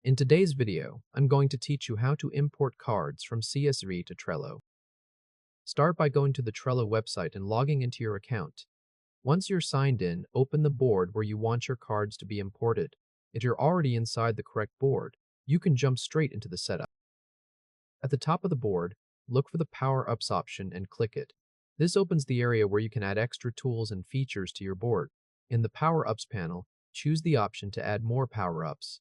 In today's video, I'm going to teach you how to import cards from CSV to Trello. Start by going to the Trello website and logging into your account. Once you're signed in, open the board where you want your cards to be imported. If you're already inside the correct board, you can jump straight into the setup. At the top of the board, look for the Power-Ups option and click it. This opens the area where you can add extra tools and features to your board. In the Power-Ups panel, choose the option to add more Power-Ups.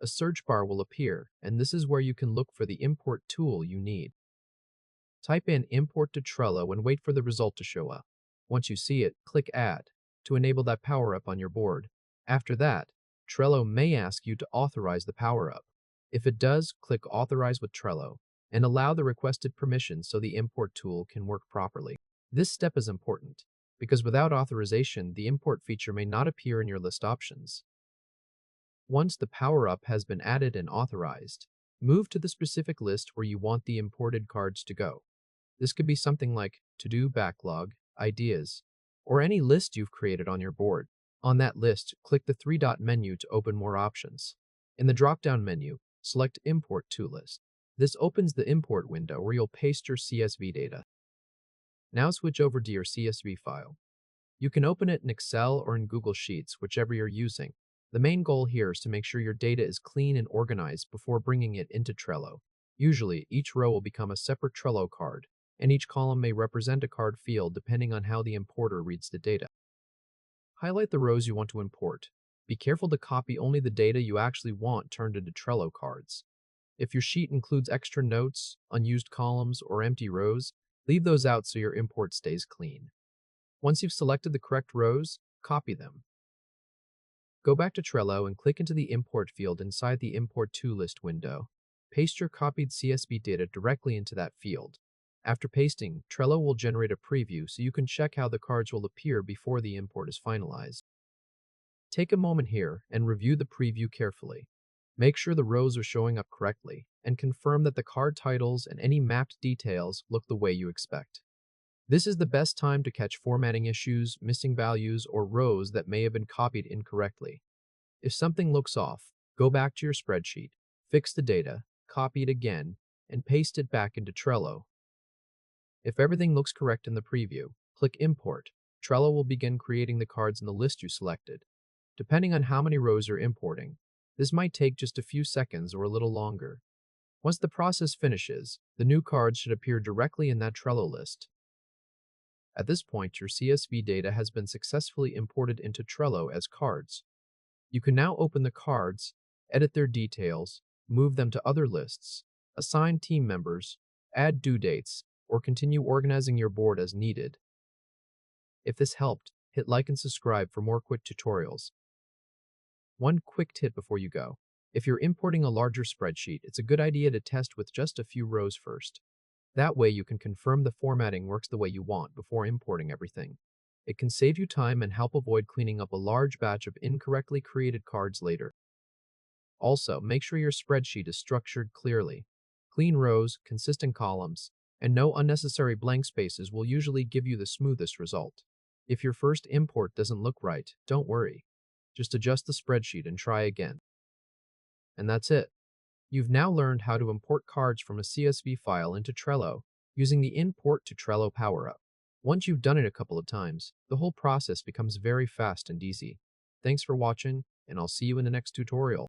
A search bar will appear, and this is where you can look for the import tool you need. Type in Import to Trello and wait for the result to show up. Once you see it, click Add to enable that power-up on your board. After that, Trello may ask you to authorize the power-up. If it does, click Authorize with Trello and allow the requested permissions so the import tool can work properly. This step is important because without authorization, the import feature may not appear in your list options. Once the power-up has been added and authorized, move to the specific list where you want the imported cards to go. This could be something like To-Do Backlog, Ideas, or any list you've created on your board. On that list, click the three-dot menu to open more options. In the drop-down menu, select Import to List. This opens the import window where you'll paste your CSV data. Now switch over to your CSV file. You can open it in Excel or in Google Sheets, whichever you're using. The main goal here is to make sure your data is clean and organized before bringing it into Trello. Usually, each row will become a separate Trello card, and each column may represent a card field depending on how the importer reads the data. Highlight the rows you want to import. Be careful to copy only the data you actually want turned into Trello cards. If your sheet includes extra notes, unused columns, or empty rows, leave those out so your import stays clean. Once you've selected the correct rows, copy them. Go back to Trello and click into the Import field inside the Import to List window. Paste your copied CSV data directly into that field. After pasting, Trello will generate a preview so you can check how the cards will appear before the import is finalized. Take a moment here and review the preview carefully. Make sure the rows are showing up correctly, and confirm that the card titles and any mapped details look the way you expect. This is the best time to catch formatting issues, missing values, or rows that may have been copied incorrectly. If something looks off, go back to your spreadsheet, fix the data, copy it again, and paste it back into Trello. If everything looks correct in the preview, click Import. Trello will begin creating the cards in the list you selected. Depending on how many rows you're importing, this might take just a few seconds or a little longer. Once the process finishes, the new cards should appear directly in that Trello list. At this point, your CSV data has been successfully imported into Trello as cards. You can now open the cards, edit their details, move them to other lists, assign team members, add due dates, or continue organizing your board as needed. If this helped, hit like and subscribe for more quick tutorials. One quick tip before you go. If you're importing a larger spreadsheet, it's a good idea to test with just a few rows first. That way you can confirm the formatting works the way you want before importing everything. It can save you time and help avoid cleaning up a large batch of incorrectly created cards later. Also, make sure your spreadsheet is structured clearly. Clean rows, consistent columns, and no unnecessary blank spaces will usually give you the smoothest result. If your first import doesn't look right, don't worry. Just adjust the spreadsheet and try again. And that's it. You've now learned how to import cards from a CSV file into Trello using the Import to Trello Power-Up. Once you've done it a couple of times, the whole process becomes very fast and easy. Thanks for watching, and I'll see you in the next tutorial.